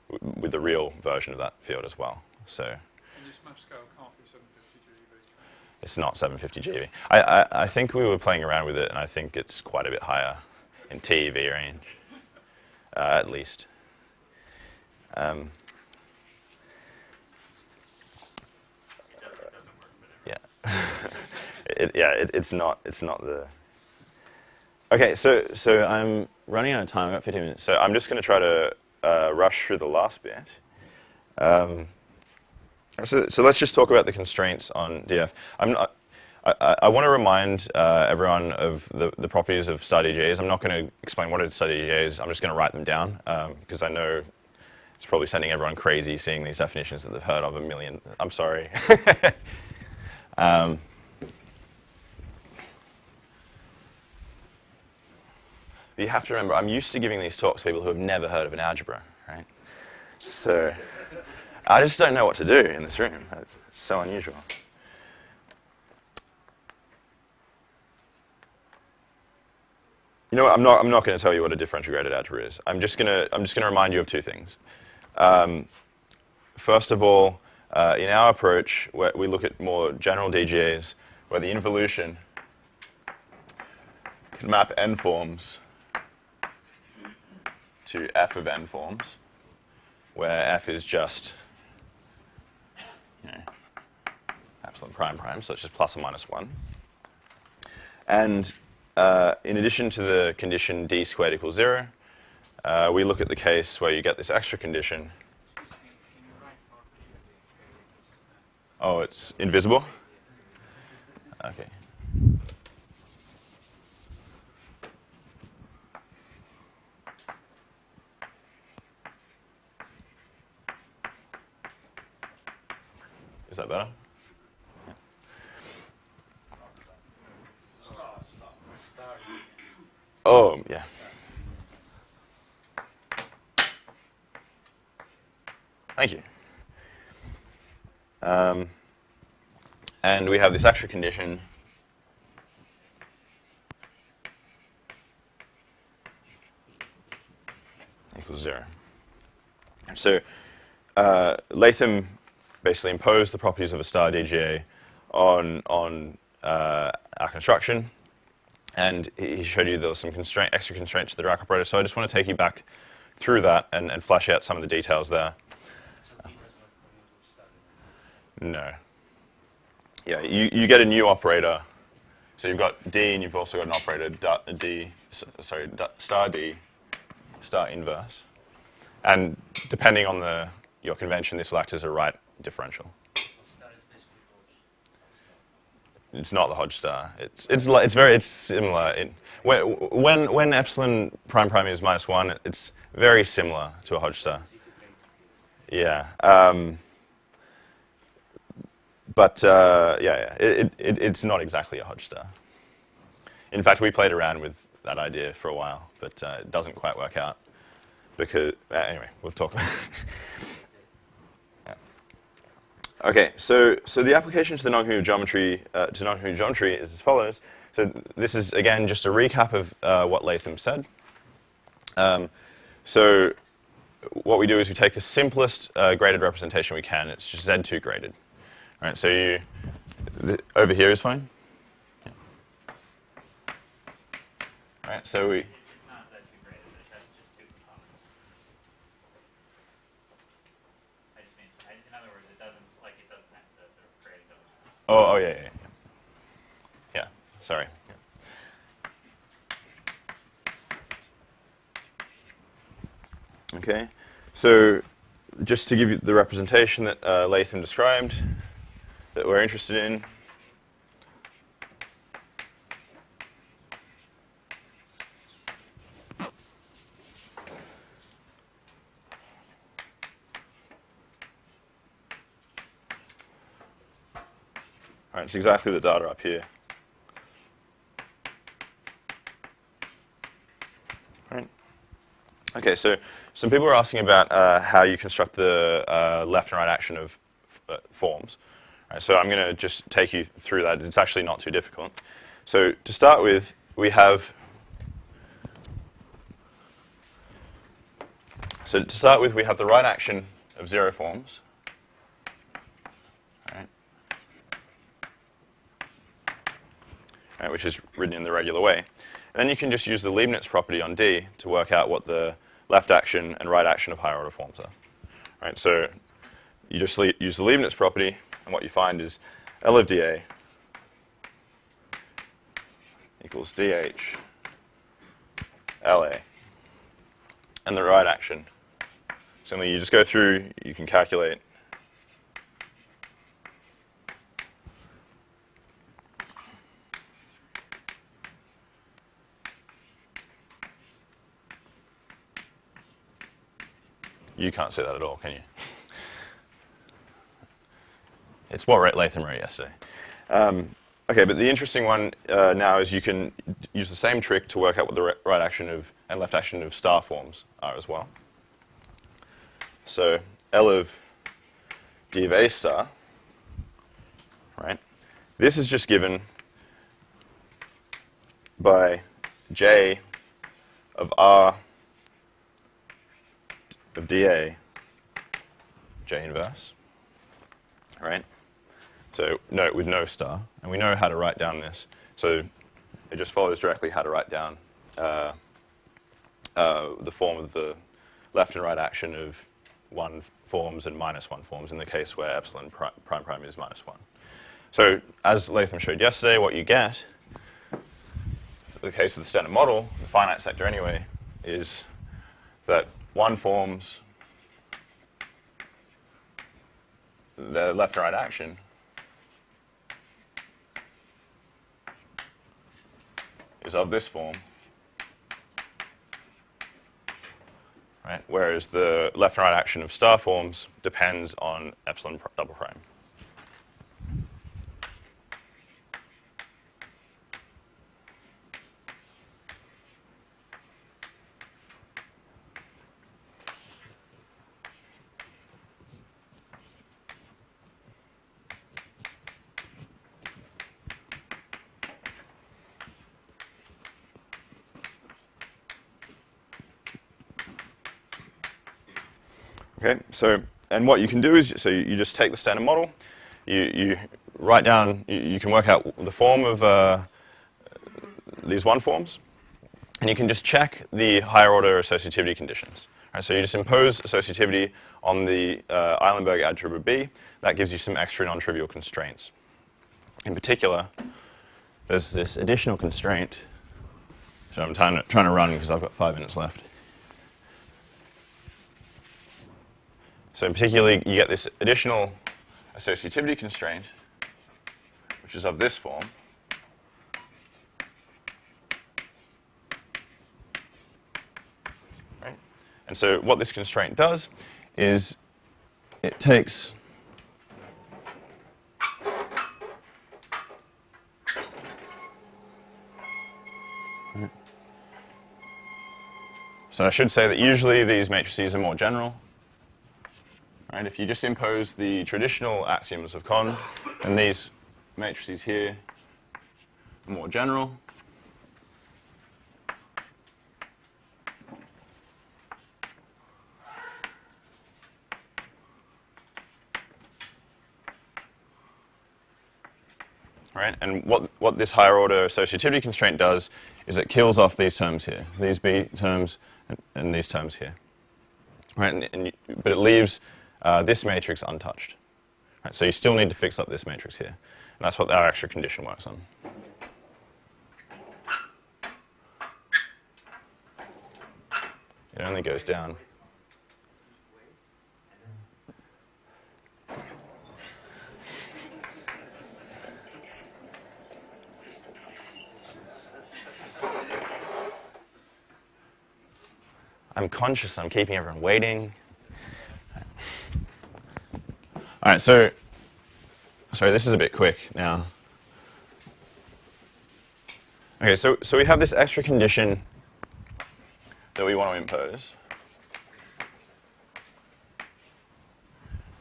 with the real version of that field as well. So. And this mass scale can't It's not 750 GeV. I think we were playing around with it, and I think it's quite a bit higher in TeV range, at least. It's not the. Okay, so I'm running out of time. I've got 15 minutes, so I'm just going to try to rush through the last bit. So let's just talk about the constraints on DF. I want to remind everyone of the properties of star DGAs. I'm not going to explain what a star DGA is. I'm just going to write them down because I know it's probably sending everyone crazy seeing these definitions that they've heard of a million. I'm sorry. You have to remember, I'm used to giving these talks to people who have never heard of an algebra, right? So I just don't know what to do in this room. It's so unusual. You know what? I'm not going to tell you what a differential graded algebra is. I'm just going to remind you of two things. First of all, in our approach, we look at more general DGAs where the involution can map n forms to f of n forms, where f is just epsilon prime prime, so it's just plus or minus 1. And in addition to the condition d squared equals 0, we look at the case where you get this extra condition. Oh, it's invisible? Okay. Is that better? Oh, yeah. Thank you. And we have this extra condition equals 0. So Latham basically imposed the properties of a star DGA on our construction, and he showed you there was some extra constraints to the Dirac operator. So I just want to take you back through that and flesh out some of the details there. No. Yeah, you get a new operator. So you've got D, and you've also got an operator star D, star inverse. And depending on your convention, this will act as a right differential. It's not the Hodge star. It's similar. When epsilon prime prime is -1, it's very similar to a Hodge star. Yeah. It's not exactly a Hodge star. In fact, we played around with that idea for a while, but it doesn't quite work out. Because anyway, we'll talk about it. Okay, so the application to the noncommutative geometry is as follows. So this is again just a recap of what Latham said. So what we do is we take the simplest graded representation we can. It's just Z2 graded. All right, so over here is fine. Yeah. All right, so we. Oh yeah. Yeah, sorry. Okay, so just to give you the representation that Latham described, that we're interested in. All right, it's exactly the data up here. All right. Okay, so some people are asking about how you construct the left and right action of forms. All right, so I'm going to just take you through that. It's actually not too difficult. So to start with, we have the right action of 0 forms. All right. right, which is written in the regular way. And then you can just use the Leibniz property on D to work out what the left action and right action of higher order forms are. Right, so you just use the Leibniz property, and what you find is L of dA equals dH LA. And the right action, similarly, you just go through, you can calculate You can't see that at all, can you? It's what Latham wrote yesterday. Okay, but the interesting one now is you can use the same trick to work out what the right action of and left action of star forms are as well. So L of D of A star, right? This is just given by J of R of dA, J inverse, right? So note with no star, and we know how to write down this. So it just follows directly how to write down the form of the left and right action of 1 forms and -1 forms in the case where epsilon prime is -1. So as Latham showed yesterday, what you get, for the case of the standard model, the finite sector anyway, is that 1 forms the left and right action is of this form, right? Whereas the left and right action of star forms depends on epsilon double prime. Okay, so, and what you can do is, so you just take the standard model, you write down, you can work out the form of these 1 forms, and you can just check the higher order associativity conditions. Right, so you just impose associativity on the Eilenberg algebra B. That gives you some extra non-trivial constraints. In particular, there's this additional constraint. So I'm trying to run because I've got 5 minutes left. So in particular, you get this additional associativity constraint, which is of this form. Right? And so what this constraint does is it takes So I should say that usually these matrices are more general. Right, if you just impose the traditional axioms of Kohn, then these matrices here are more general. Right, and what this higher order associativity constraint does is it kills off these terms here, these B terms and these terms here. Right, but it leaves this matrix untouched. Right, so you still need to fix up this matrix here. And that's what our extra condition works on. It only goes down. I'm conscious I'm keeping everyone waiting. All right, so, sorry, this is a bit quick now. Okay, so we have this extra condition that we want to impose.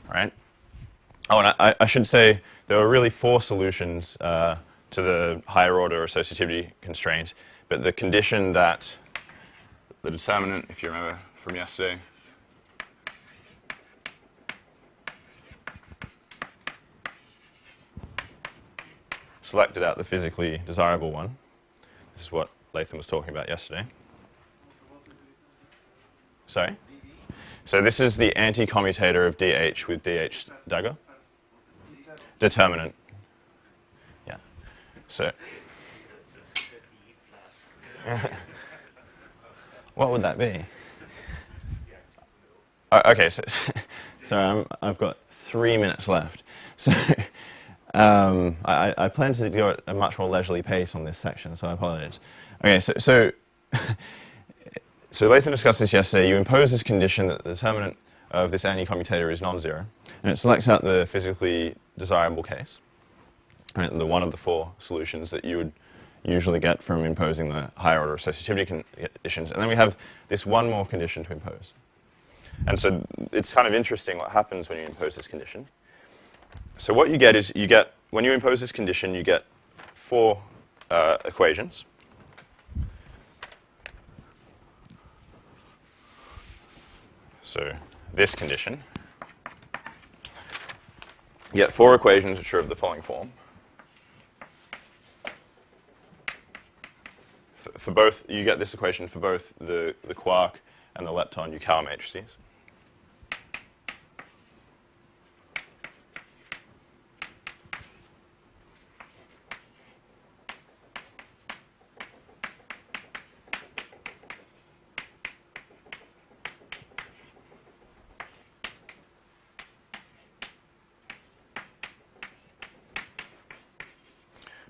Right? Oh, and I should say there were really 4 solutions to the higher order associativity constraint, but the condition that the determinant, if you remember from yesterday, selected out the physically desirable one. This is what Latham was talking about yesterday. Sorry? So this is the anti-commutator of DH with DH dagger. Determinant. Yeah. So what would that be? Okay, so I've got 3 minutes left. So I plan to go at a much more leisurely pace on this section, so I apologize. Okay, so Latham discussed this yesterday. You impose this condition that the determinant of this anti-commutator is non-zero, and it selects out the physically desirable case, right, the one of the 4 solutions that you would usually get from imposing the higher order associativity conditions. And then we have this one more condition to impose. And so it's kind of interesting what happens when you impose this condition. So what you get is, when you impose this condition, you get 4 equations. So this condition, you get 4 equations which are of the following form. For both, you get this equation for both the quark and the lepton Yukawa matrices.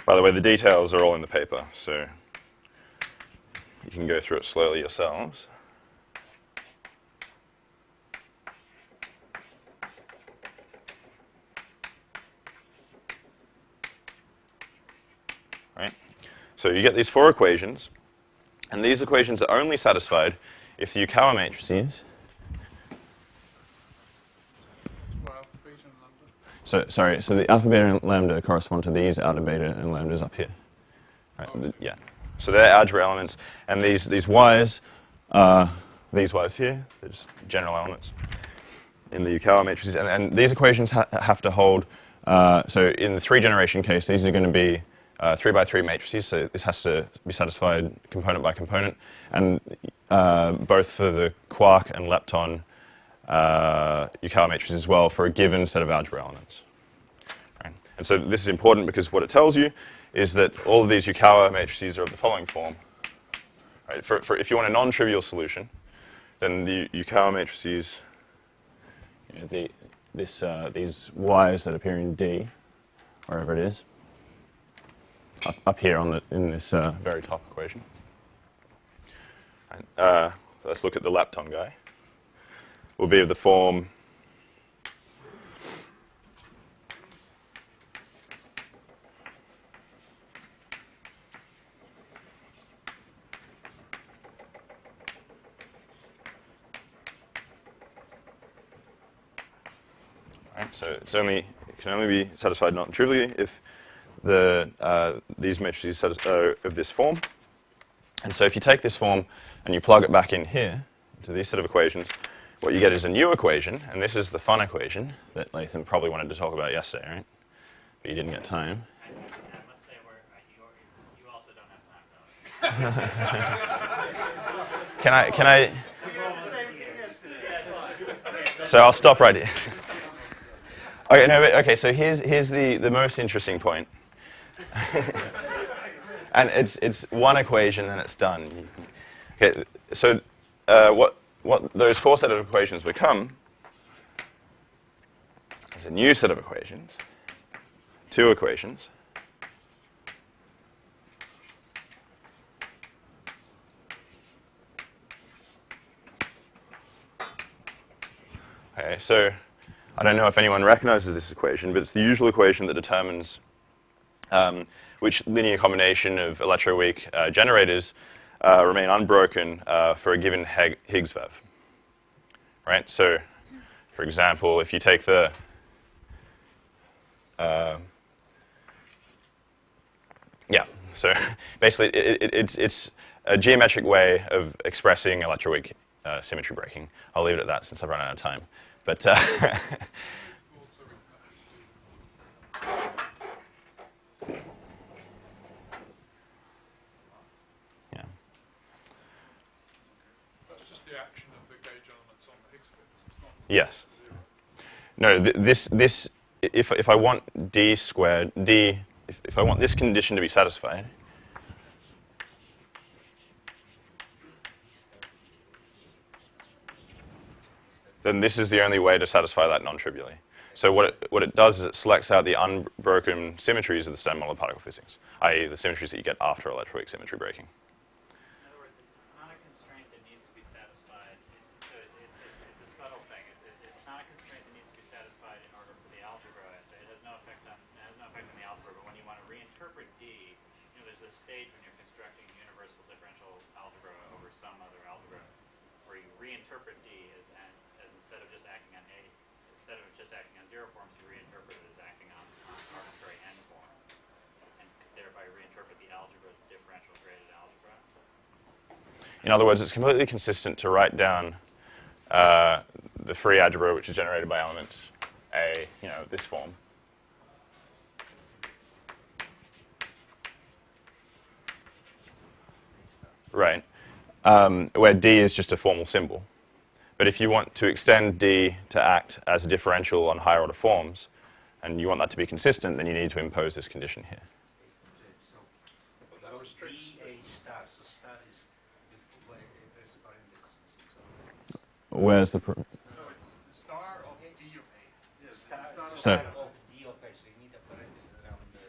By the way, the details are all in the paper, so you can go through it slowly yourselves. Right? So you get these 4 equations, and these equations are only satisfied if the Yukawa matrices. So the alpha, beta, and lambda correspond to these outer beta and lambdas up here. Right? Yeah. So they're algebra elements, and these y's are these y's here. They're just general elements in the Yukawa matrices, and these equations have to hold. So in the 3-generation case, these are going to be 3 by 3 matrices. So this has to be satisfied component by component, and both for the quark and lepton Yukawa matrices as well for a given set of algebra elements. Right? And so this is important because what it tells you is that all of these Yukawa matrices are of the following form. Right? If you want a non-trivial solution, then the Yukawa matrices, these y's that appear in D, wherever it is, up here in this very top equation. Right? Let's look at the lepton guy. Will be of the form right, so it can only be satisfied non-trivially if these matrices are of this form. And so if you take this form and you plug it back in here to this set of equations, what you get is a new equation, and this is the fun equation that Latham probably wanted to talk about yesterday, right? But you didn't get time. I must say, you also don't have time, though. Can I? So I'll stop right here. Okay, no, but, okay. So here's the most interesting point, and it's one equation and it's done. Okay, so what those 4 set of equations become is a new set of equations, 2 equations. Okay, so I don't know if anyone recognizes this equation, but it's the usual equation that determines which linear combination of electroweak generators remain unbroken for a given Higgs valve. Right? So, for example, if you take the so basically it's a geometric way of expressing electroweak symmetry breaking. I'll leave it at that since I've run out of time. But Yes. No, this if I want d squared, if I want this condition to be satisfied, then this is the only way to satisfy that non-trivially. So what it does is it selects out the unbroken symmetries of the Stern model of particle physics, i.e. the symmetries that you get after electroweak symmetry breaking. In other words, it's not a constraint that needs to be satisfied. It's a subtle thing. It's not a constraint that needs to be satisfied in order for the algebra. It has no effect on the algebra. But when you want to reinterpret D, there's this stage when you're constructing universal differential algebra over some other algebra, where you reinterpret D as instead of just acting on A, instead of just acting on zero forms, you reinterpret it as acting on arbitrary n form, and thereby reinterpret the algebra as differential graded algebra. In other words, it's completely consistent to write down the free algebra, which is generated by elements A, this form. Right, where D is just a formal symbol. But if you want to extend D to act as a differential on higher order forms, and you want that to be consistent, then you need to impose this condition here. So, DA star, so star is there's a parenthesis. Where's the... So it's the star of D of A. Yes, So- of D of A, so you need a parenthesis around the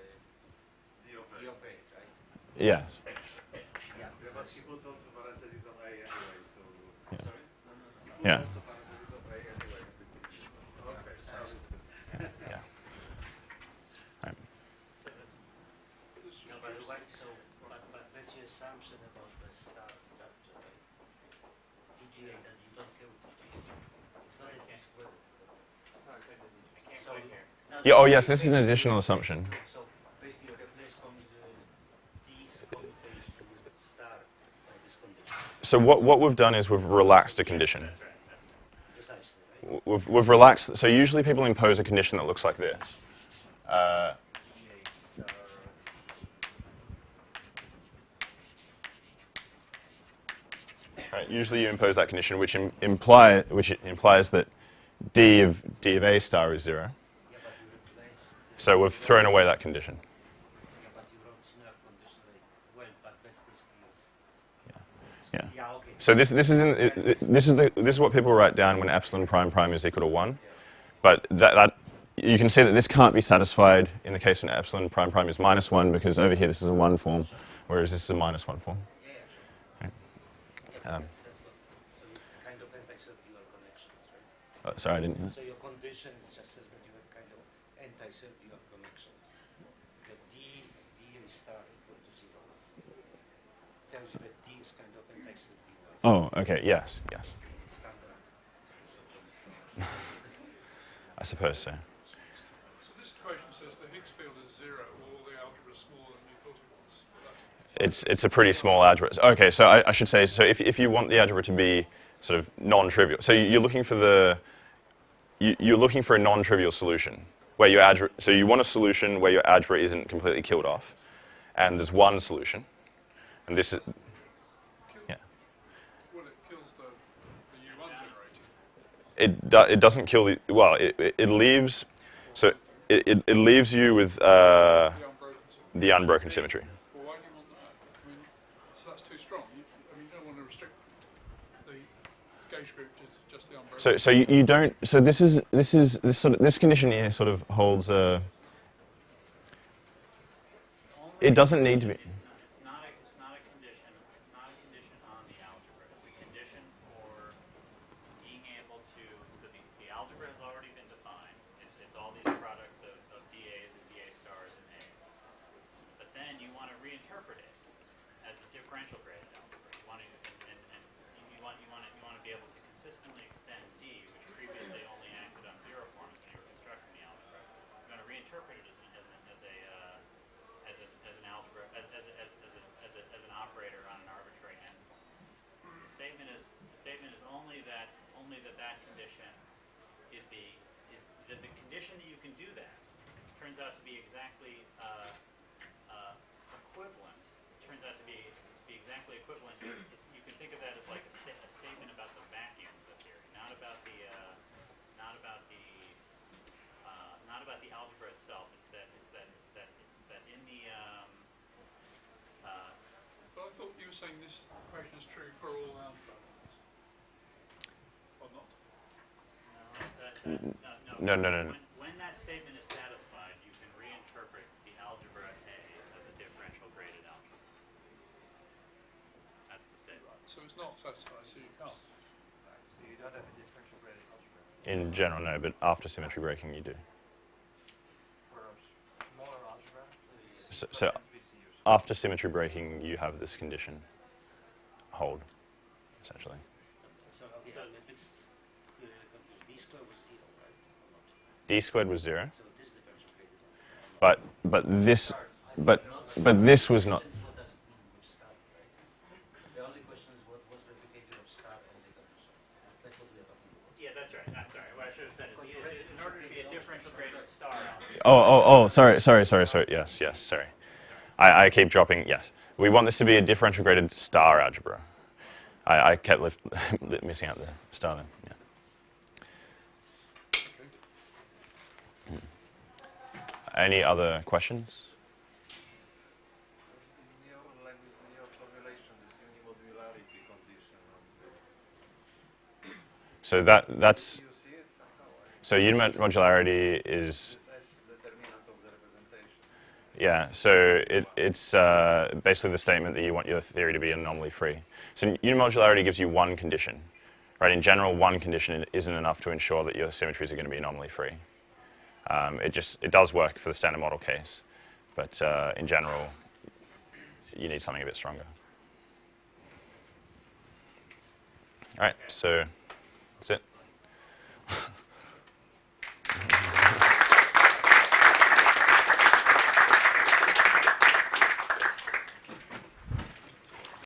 D of A, right? Yes. Yeah, but he puts also parentheses on A anyway, so... Yeah. Sorry? Yeah. Also parentheses on A anyway. Okay, Yeah. Right. No, but why so? But that's your assumption about the star structure, right? TGA, that you don't care with TGA. It's not a D squared. I can't So, quite hear. now Yeah, oh yes, this is an additional assumption. So basically you replace D's commutation with star by this condition. So what we've done is we've relaxed a condition. That's right. Precisely, right? We've relaxed. So usually people impose a condition that looks like this. Right, usually you impose that condition, which implies that d of A star is 0. Yeah, but you replace the, So we've thrown away that condition. yeah, but you wrote similar condition like, well, but that's basically Yeah. yeah, okay. So this is what people write down when epsilon prime prime is equal to 1. But that you can see that this can't be satisfied in the case when epsilon prime prime is -1, because over here this is a 1 form, whereas this is a -1 form. Yeah, yeah, sure. Right. Yeah, so it's kind of anti-circular connections, right? Sorry, I didn't. So your condition just says that you have kind of anti-circular connections. The D A star equal to 0 tells you that D is kind of anti-circular. Oh, okay. Yes. I suppose so. So this equation says the Higgs field is 0, all the algebra is smaller than you thought it was. It's a pretty small algebra. Okay, so I should say, so if you want the algebra to be sort of non-trivial, so you're looking for you're looking for a non-trivial solution where your algebra. So you want a solution where your algebra isn't completely killed off, and there's one solution, and this is yeah. Well, it kills the U1 generator. It doesn't kill the it leaves so it leaves you with The unbroken symmetry. the unbroken symmetry. Well, why do you want that? I mean, so that's too strong. You don't want to restrict the gauge group to just the unbroken. So you don't. So this condition here sort of holds a. It doesn't need to be. It's not a condition. It's not a condition on the algebra. It's a condition for being able to. So the algebra has already been defined. It's all these products of DAs and DA stars and A's. But then you want to reinterpret it as a differential graded algebra. You want to and you want to be able to consistently extend D, which previously only acted on zero forms when you were constructing the algebra. You want to reinterpret it as an algebra, as an operator on an arbitrary n. The statement is only that condition is the condition that you can do that turns out to be exactly equivalent. Turns out to be exactly equivalent. You can think of that as like a statement about the vacuum of the theory, not about the the algebra itself. It's that in the But I thought you were saying this equation is true for all algebra elements, or not? No. When that statement is satisfied, you can reinterpret the algebra A as a differential graded algebra. That's the statement. So it's not satisfied, so you can't. So you don't have a differential graded algebra. In general, no, but after symmetry breaking, you do. For a smaller algebra, So after symmetry breaking, you have this condition hold, essentially. So, okay, So- I'm a bit confused. D squared was 0, right? Or not? D squared was 0, So this differential graded algebra. but this was not. What does it mean with star, right? The only question is what was the indicator of star and the condition. That's what we are talking about. Yeah, that's right. I'm sorry. What I should have said is in order to be a differential graded star algebra. Sorry. Yes, sorry. I keep dropping, yes. We want this to be a differential graded star algebra. I kept missing out the star then, yeah. Okay. Any other questions? In your language, in your formulation, this unimodularity condition, So that's, do you see it somehow? so unimodularity is, This as determinant of the representation. yeah, so it's basically the statement that you want your theory to be anomaly free. So unimodularity gives you one condition, right? In general, one condition isn't enough to ensure that your symmetries are going to be anomaly free. It does work for the standard model case, but in general, you need something a bit stronger. All right, so that's it.